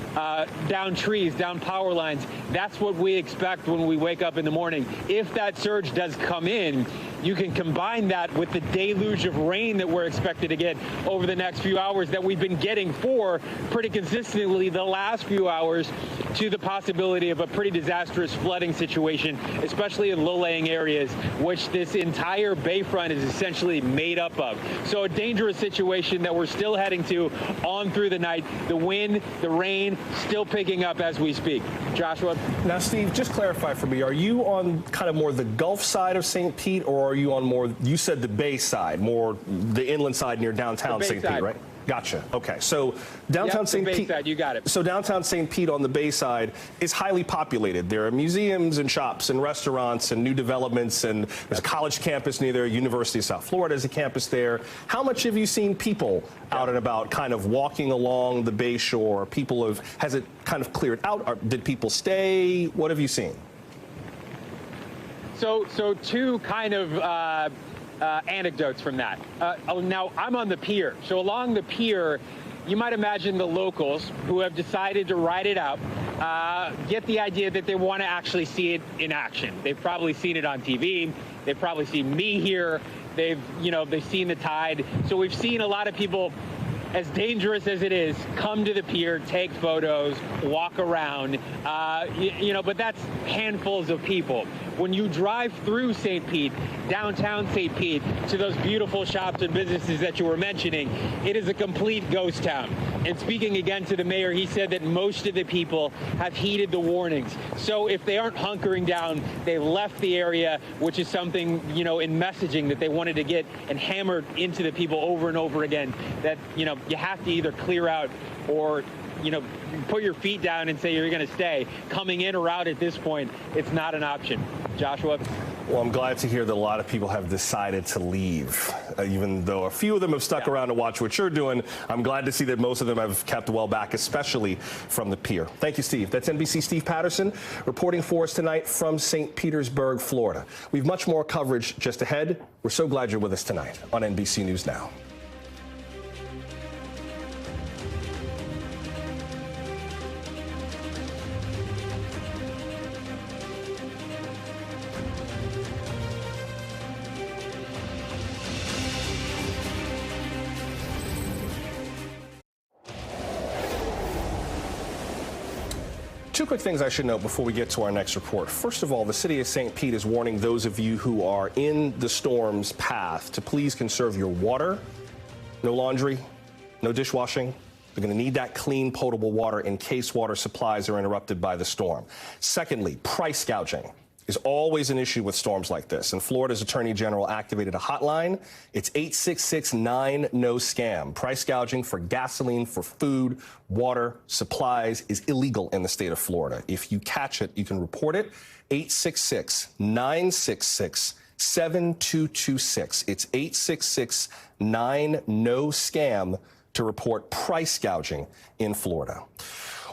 Speaker 7: down trees, down power lines. That's what we expect when we wake up in the morning. If that surge does come in, you can combine that with the deluge of rain that we're expected to get over the next few hours that we've been getting for pretty consistently the last few hours, to the possibility of a pretty disastrous flooding situation, especially in low-lying areas, which this entire bayfront is essentially made up of. So a dangerous situation that we're still heading to on through the night. The wind, the rain, still picking up as we speak. Joshua?
Speaker 1: Now, Steve, just clarify for me, are you on kind of more the Gulf side of St. Pete, or are you on more, you said the Bay side, more the inland side near downtown St. Pete, right? Gotcha. Okay. So downtown St. Pete,
Speaker 7: you got it.
Speaker 1: So downtown St. Pete on the Bay side is highly populated. There are museums and shops and restaurants and new developments, and there's a college campus near there. University of South Florida has a campus there. How much have you seen people out and about kind of walking along the Bay Shore? Has it kind of cleared out? Did people stay? What have you seen?
Speaker 7: So two kind of anecdotes from that. Now, I'm on the pier. So along the pier, you might imagine the locals who have decided to ride it out get the idea that they want to actually see it in action. They've probably seen it on TV. They've probably seen me here. They've seen the tide. So we've seen a lot of people, as dangerous as it is, come to the pier, take photos, walk around, but that's handfuls of people. When you drive through St. Pete, downtown St. Pete, to those beautiful shops and businesses that you were mentioning, it is a complete ghost town. And speaking again to the mayor, he said that most of the people have heeded the warnings. So if they aren't hunkering down, they left the area, which is something, in messaging that they wanted to get and hammered into the people over and over again, that, you have to either clear out or, put your feet down and say you're going to stay. Coming in or out at this point, it's not an option. Joshua?
Speaker 1: Well, I'm glad to hear that a lot of people have decided to leave, even though a few of them have stuck around to watch what you're doing. I'm glad to see that most of them have kept well back, especially from the pier. Thank you, Steve. That's NBC Steve Patterson reporting for us tonight from St. Petersburg, Florida. We have much more coverage just ahead. We're so glad you're with us tonight on NBC News Now. Two quick things I should note before we get to our next report. First of all, the city of St. Pete is warning those of you who are in the storm's path to please conserve your water. No laundry, no dishwashing. They're going to need that clean, potable water in case water supplies are interrupted by the storm. Secondly, price gouging is always an issue with storms like this, and Florida's Attorney General activated a hotline. It's 866-9-NO-SCAM. Price gouging for gasoline, for food, water, supplies is illegal in the state of Florida. If you catch it, you can report it. 866-966-7226. It's 866-9-NO-SCAM to report price gouging in Florida.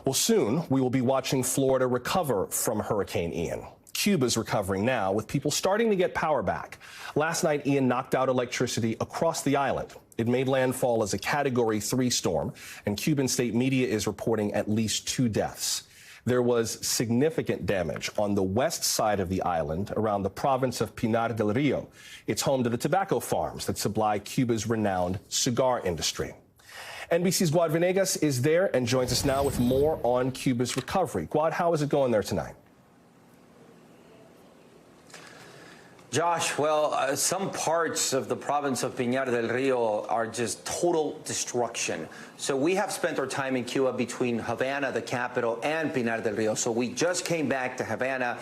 Speaker 1: Well, soon we will be watching Florida recover from Hurricane Ian. Cuba's recovering now, with people starting to get power back. Last night, Ian knocked out electricity across the island. It made landfall as a Category 3 storm, and Cuban state media is reporting at least 2 deaths. There was significant damage on the west side of the island around the province of Pinar del Rio. It's home to the tobacco farms that supply Cuba's renowned cigar industry. NBC's Guad Venegas is there and joins us now with more on Cuba's recovery. Guad, how is it going there tonight?
Speaker 8: Josh, well, some parts of the province of Pinar del Rio are just total destruction. So we have spent our time in Cuba between Havana, the capital, and Pinar del Rio. So we just came back to Havana.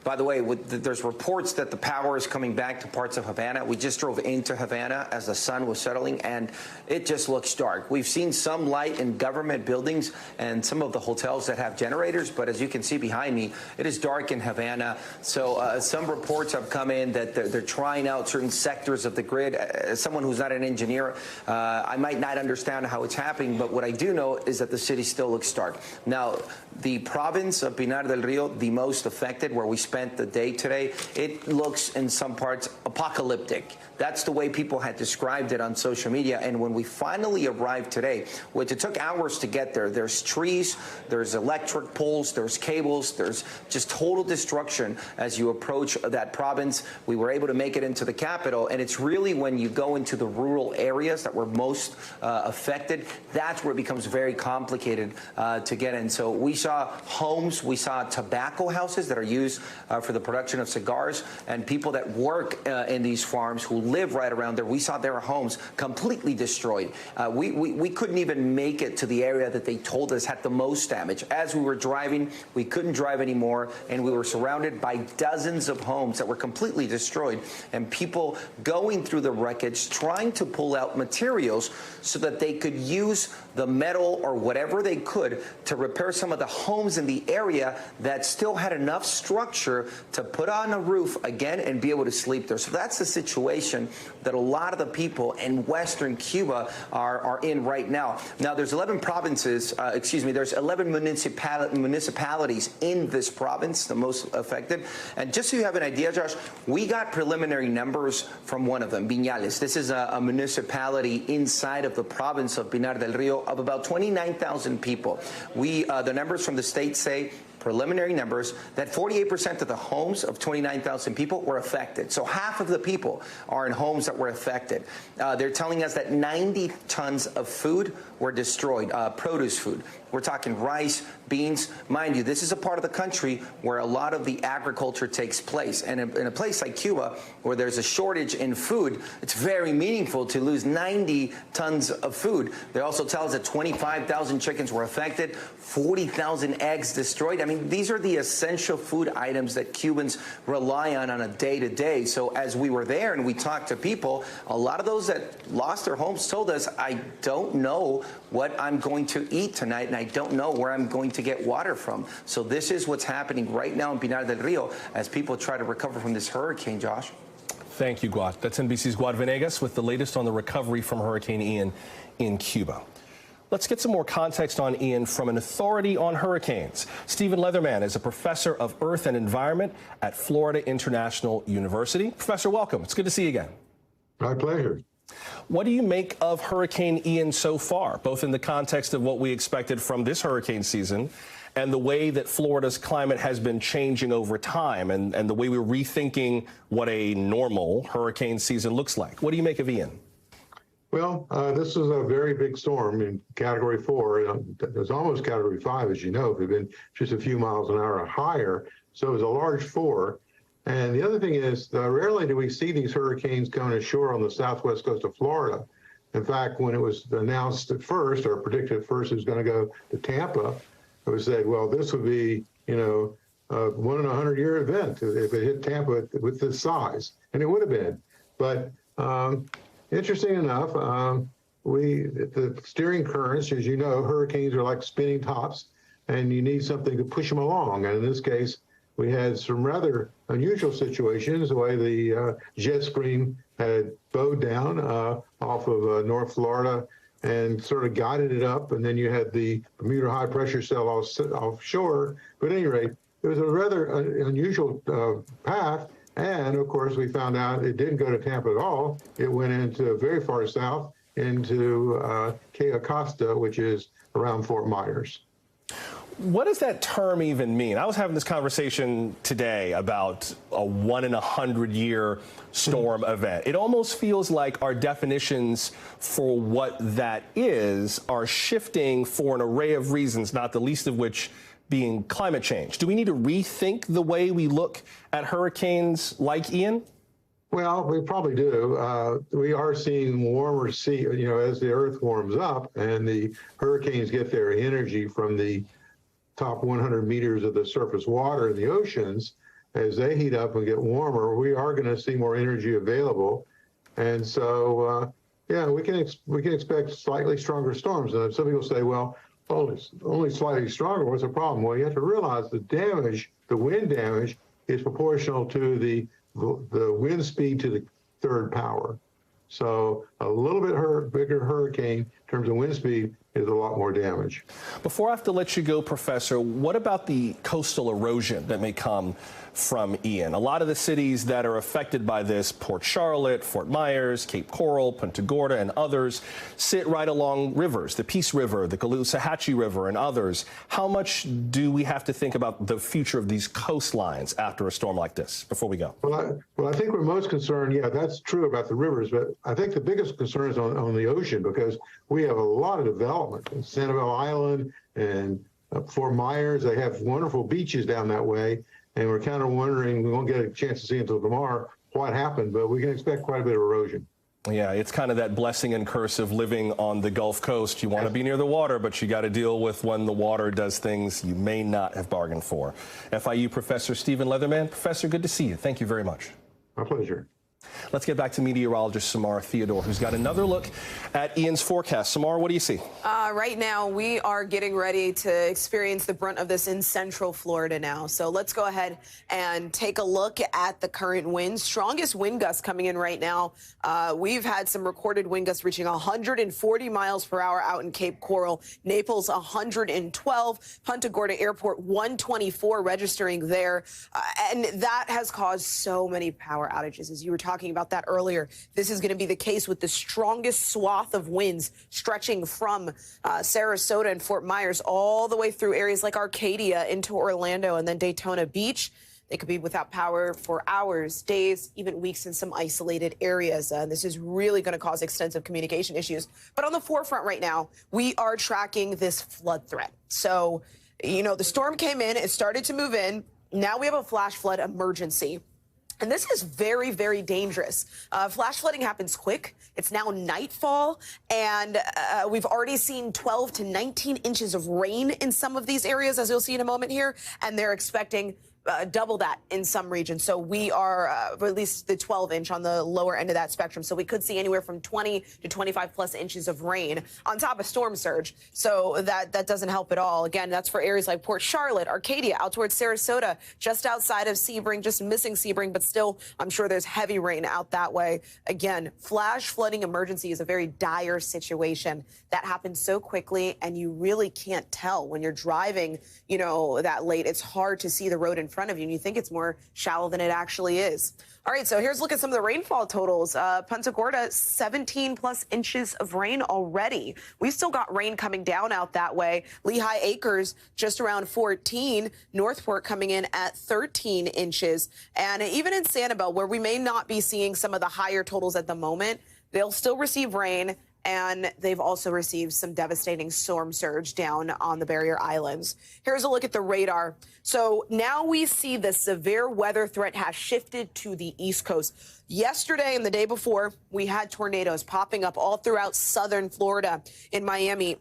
Speaker 8: By the way, there's reports that the power is coming back to parts of Havana. We just drove into Havana as the sun was settling, and it just looks dark. We've seen some light in government buildings and some of the hotels that have generators, but as you can see behind me, it is dark in Havana. So some reports have come in that they're trying out certain sectors of the grid. As someone who's not an engineer, I might not understand how it's happening, but what I do know is that the city still looks dark. Now, the province of Pinar del Rio, the most affected, where we spent the day today, it looks in some parts apocalyptic. That's the way people had described it on social media. And when we finally arrived today, which it took hours to get there, there's trees, there's electric poles, there's cables, there's just total destruction as you approach that province. We were able to make it into the capital, and it's really when you go into the rural areas that were most affected, that's where it becomes very complicated to get in. So we saw homes, we saw tobacco houses that are used for the production of cigars, and people that work in these farms who live right around there. We saw their homes completely destroyed. We couldn't even make it to the area that they told us had the most damage. As we were driving, we couldn't drive anymore, and we were surrounded by dozens of homes that were completely destroyed, and people going through the wreckage trying to pull out materials so that they could use the metal or whatever they could to repair some of the homes in the area that still had enough structure to put on a roof again and be able to sleep there. So that's the situation that a lot of the people in Western Cuba are in right now. Now, there's 11 provinces, there's 11 municipalities in this province, the most affected. And just so you have an idea, Josh, we got preliminary numbers from one of them, Viñales. This is a municipality inside of the province of Pinar del Rio of about 29,000 people. The numbers from the state say, preliminary numbers, that 48% of the homes of 29,000 people were affected. So half of the people are in homes that were affected. They're telling us that 90 tons of food were destroyed, produce food. We're talking rice, beans. Mind you, this is a part of the country where a lot of the agriculture takes place. And in a place like Cuba, where there's a shortage in food, it's very meaningful to lose 90 tons of food. They also tell us that 25,000 chickens were affected, 40,000 eggs destroyed. I mean, these are the essential food items that Cubans rely on a day-to-day. So as we were there and we talked to people, a lot of those that lost their homes told us, I don't know what I'm going to eat tonight, and I don't know where I'm going to get water from. So this is what's happening right now in Pinar del Rio as people try to recover from this hurricane, Josh.
Speaker 1: Thank you, Guad. That's NBC's Guad Venegas with the latest on the recovery from Hurricane Ian in Cuba. Let's get some more context on Ian from an authority on hurricanes. Stephen Leatherman is a professor of Earth and Environment at Florida International University. Professor, welcome. It's good to see you again.
Speaker 9: My pleasure.
Speaker 1: What do you make of Hurricane Ian so far, both in the context of what we expected from this hurricane season and the way that Florida's climate has been changing over time and the way we're rethinking what a normal hurricane season looks like? What do you make of Ian?
Speaker 9: Well, this is a very big storm in Category 4. It was almost Category 5, as you know. It had been just a few miles an hour higher, so it was a large 4. And the other thing is, rarely do we see these hurricanes coming ashore on the southwest coast of Florida. In fact, when it was announced at first, or predicted at first, it was going to go to Tampa, it was said, well, this would be, a 1 in a 100-year event if it hit Tampa with this size. And it would have been. But interesting enough, the steering currents, as you know, hurricanes are like spinning tops, and you need something to push them along. And in this case, we had some rather unusual situations, the way the jet stream had bowed down off of North Florida and sort of guided it up, and then you had the Bermuda high pressure cell offshore. But at any rate, it was a rather unusual path, and of course we found out it didn't go to Tampa at all. It went into very far south into Cayo Costa, which is around Fort Myers.
Speaker 1: What does that term even mean? I was having this conversation today about a 1 in a 100-year storm event. It almost feels like our definitions for what that is are shifting for an array of reasons, not the least of which being climate change. Do we need to rethink the way we look at hurricanes like Ian?
Speaker 9: Well, we probably do. We are seeing warmer sea, as the Earth warms up and the hurricanes get their energy from the top 100 meters of the surface water in the oceans. As they heat up and get warmer, we are going to see more energy available. And so, we can expect slightly stronger storms. And some people say, well, it's only slightly stronger. What's the problem? Well, you have to realize the damage, the wind damage, is proportional to the wind speed to the third power. So a little bit bigger hurricane in terms of wind speed is a lot more damage.
Speaker 1: Before I have to let you go, Professor, what about the coastal erosion that may come from Ian? A lot of the cities that are affected by this, Port Charlotte, Fort Myers, Cape Coral, Punta Gorda, and others, sit right along rivers, the Peace River, the Caloosahatchee River, and others. How much do we have to think about the future of these coastlines after a storm like this before we go?
Speaker 9: Well, I think we're most concerned, that's true about the rivers, but I think the biggest concern is on the ocean, because we have a lot of development in Sanibel Island and Fort Myers. They have wonderful beaches down that way. And we're kind of wondering, we won't get a chance to see until tomorrow what happened, but we can expect quite a bit of erosion.
Speaker 1: Yeah, it's kind of that blessing and curse of living on the Gulf Coast. You want to be near the water, but you got to deal with when the water does things you may not have bargained for. FIU Professor Stephen Leatherman. Professor, good to see you. Thank you very much.
Speaker 9: My pleasure.
Speaker 1: Let's get back to meteorologist Samara Theodore, who's got another look at Ian's forecast. Samara, what do you see?
Speaker 4: Right now, we are getting ready to experience the brunt of this in central Florida now. So let's go ahead and take a look at the current winds. Strongest wind gusts coming in right now. We've had some recorded wind gusts reaching 140 miles per hour out in Cape Coral. Naples, 112. Punta Gorda Airport, 124 registering there. And that has caused so many power outages. As you were talking about that earlier, this is going to be the case with the strongest swath of winds stretching from Sarasota and Fort Myers all the way through areas like Arcadia into Orlando and then Daytona Beach. They could be without power for hours, days, even weeks in some isolated areas. This is really going to cause extensive communication issues. But on the forefront right now, we are tracking this flood threat. So, the storm came in, it started to move in. Now we have a flash flood emergency. And this is very, very dangerous. Flash flooding happens quick. It's now nightfall, and we've already seen 12 to 19 inches of rain in some of these areas, as you'll see in a moment here, and they're expecting double that in some regions. So we are at least the 12-inch on the lower end of that spectrum. So we could see anywhere from 20 to 25 plus inches of rain on top of storm surge. So that doesn't help at all. Again, that's for areas like Port Charlotte, Arcadia, out towards Sarasota, just outside of Sebring, just missing Sebring, but still, I'm sure there's heavy rain out that way. Again, flash flooding emergency is a very dire situation that happens so quickly, and you really can't tell when you're driving, that late. It's hard to see the road in front of you, and you think it's more shallow than it actually is. All right, so here's a look at some of the rainfall totals. Punta Gorda, 17 plus inches of rain already. We've still got rain coming down out that way. Lehigh Acres, just around 14. Northport coming in at 13 inches. And even in Sanibel, where we may not be seeing some of the higher totals at the moment, they'll still receive rain. And they've also received some devastating storm surge down on the barrier islands. Here's a look at the radar. So now we see the severe weather threat has shifted to the East Coast. Yesterday and the day before, we had tornadoes popping up all throughout southern Florida, in Miami.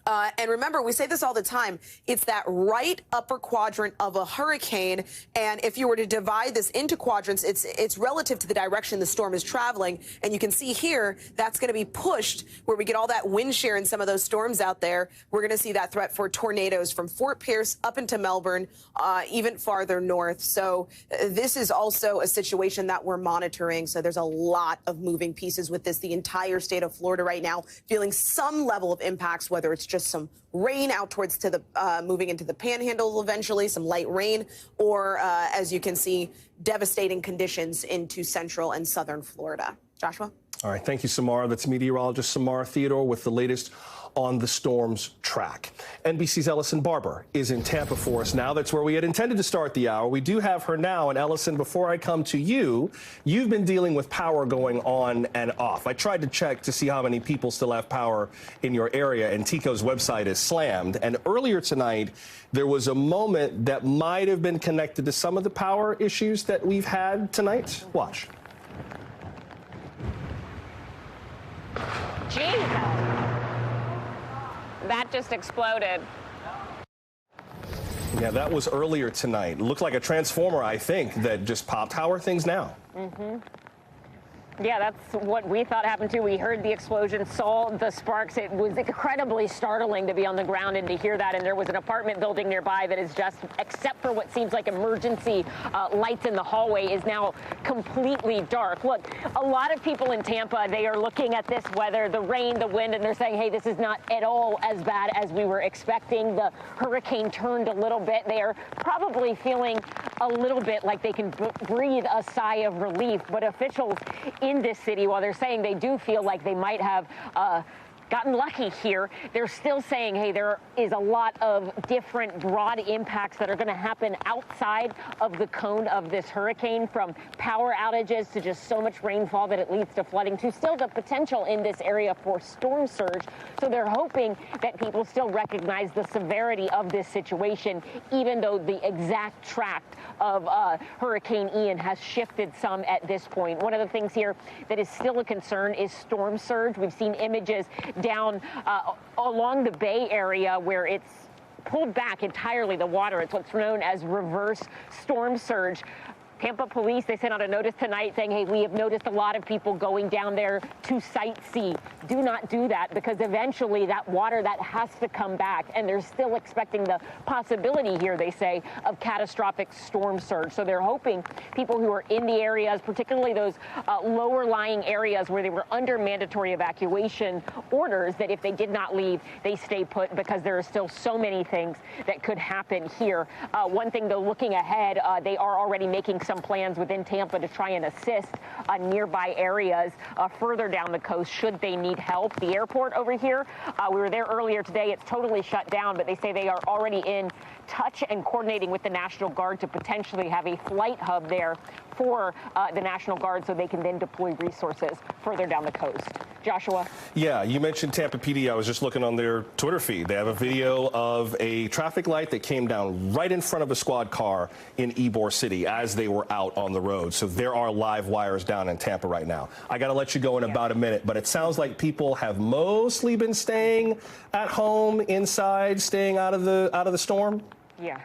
Speaker 4: And remember, we say this all the time, it's that right upper quadrant of a hurricane. And if you were to divide this into quadrants, it's relative to the direction the storm is traveling. And you can see here, that's going to be pushed where we get all that wind shear in some of those storms out there. We're going to see that threat for tornadoes from Fort Pierce up into Melbourne, even farther north. So this is also a situation that we're monitoring. So there's a lot of moving pieces with this. The entire state of Florida right now feeling some level of impacts, whether it's just some rain out towards to the moving into the panhandle eventually, some light rain, or as you can see, devastating conditions into central and southern Florida. Joshua?
Speaker 1: All right. Thank you, Samara. That's meteorologist Samara Theodore with the latest on the storm's track. NBC's Ellison Barber is in Tampa for us now. That's where we had intended to start the hour. We do have her now. And Ellison, before I come to you, you've been dealing with power going on and off. I tried to check to see how many people still have power in your area, and TECO's website is slammed. And earlier tonight, there was a moment that might have been connected to some of the power issues that we've had tonight. Watch.
Speaker 10: Jesus. That just exploded.
Speaker 1: Yeah, that was earlier tonight. Looked like a transformer, I think, that just popped. How are things now?
Speaker 10: Yeah, that's what we thought happened too. We heard the explosion, saw the sparks. It was incredibly startling to be on the ground and to hear that. And there was an apartment building nearby that is just, except for what seems like emergency lights in the hallway, is now completely dark. Look, a lot of people in Tampa, they are looking at this weather, the rain, the wind, and they're saying, hey, this is not at all as bad as we were expecting. The hurricane turned a little bit. They are probably feeling a little bit like they can breathe a sigh of relief. But officials in this city, while they're saying they do feel like they might have gotten lucky here, they're still saying, hey, there is a lot of different broad impacts that are going to happen outside of the cone of this hurricane, from power outages to just so much rainfall that it leads to flooding, to still the potential in this area for storm surge. So they're hoping that people still recognize the severity of this situation, even though the exact tract of Hurricane Ian has shifted some at this point. One of the things here that is still a concern is storm surge. We've seen images down along the Bay Area where it's pulled back entirely, the water. It's what's known as reverse storm surge. Tampa police, they sent out a notice tonight saying, hey, we have noticed a lot of people going down there to sightsee. Do not do that, because eventually that water, that has to come back. And they're still expecting the possibility here, they say, of catastrophic storm surge. So they're hoping people who are in the areas, particularly those lower lying areas where they were under mandatory evacuation orders, that if they did not leave, they stay put, because there are still so many things that could happen here. One thing, though, looking ahead, they are already making some plans within Tampa to try and assist nearby areas further down the coast should they need help. The airport over here, we were there earlier today. It's totally shut down, but they say they are already in touch and coordinating with the National Guard to potentially have a flight hub there for the National Guard, so they can then deploy resources further down the coast. Joshua?
Speaker 1: Yeah, you mentioned Tampa PD. I was just looking on their Twitter feed. They have a video of a traffic light that came down right in front of a squad car in Ybor City as they were out on the road. So there are live wires down in Tampa right now. I got to let you go in about a minute, but it sounds like people have mostly been staying at home, inside, staying out of the storm.
Speaker 10: Yeah.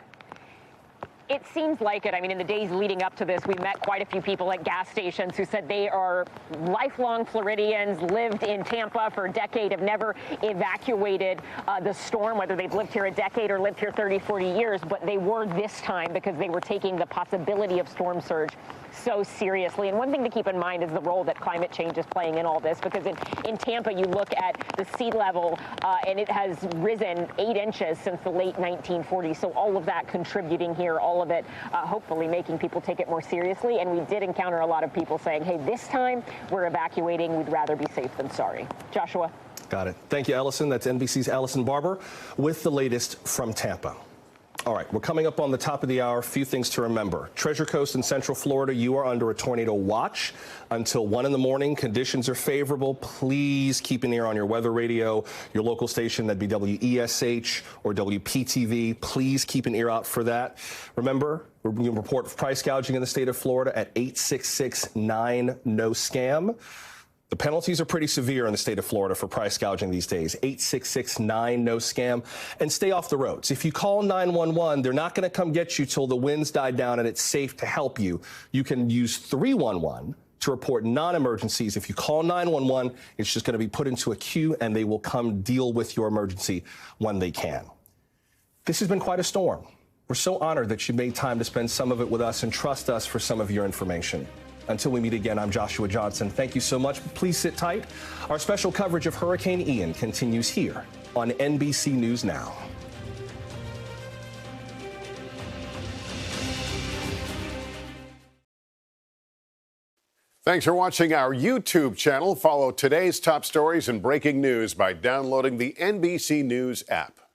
Speaker 10: It seems like it. I mean, in the days leading up to this, we met quite a few people at gas stations who said they are lifelong Floridians, lived in Tampa for a decade, have never evacuated the storm, whether they've lived here a decade or lived here 30, 40 years, but they were this time because they were taking the possibility of storm surge so seriously. And one thing to keep in mind is the role that climate change is playing in all this, because in Tampa, you look at the sea level and it has risen 8 inches since the late 1940s. So all of that contributing here, all of it hopefully making people take it more seriously. And we did encounter a lot of people saying, hey, this time we're evacuating. We'd rather be safe than sorry. Joshua?
Speaker 1: Got it. Thank you, Ellison. That's NBC's Ellison Barber with the latest from Tampa. All right, we're coming up on the top of the hour. A few things to remember. Treasure Coast and Central Florida, you are under a tornado watch until 1 in the morning. Conditions are favorable. Please keep an ear on your weather radio, your local station, that'd be WESH or WPTV. Please keep an ear out for that. Remember, we're going to report price gouging in the state of Florida at 866-9-NO-SCAM. The penalties are pretty severe in the state of Florida for price gouging these days. 866-9-NO-SCAM. And stay off the roads. If you call 911, they're not going to come get you till the winds die down and it's safe to help you. You can use 311 to report non-emergencies. If you call 911, it's just going to be put into a queue and they will come deal with your emergency when they can. This has been quite a storm. We're so honored that you made time to spend some of it with us and trust us for some of your information. Until we meet again, I'm Joshua Johnson. Thank you so much. Please sit tight. Our special coverage of Hurricane Ian continues here on NBC News Now.
Speaker 11: Thanks for watching our YouTube channel. Follow today's top stories and breaking news by downloading the NBC News app.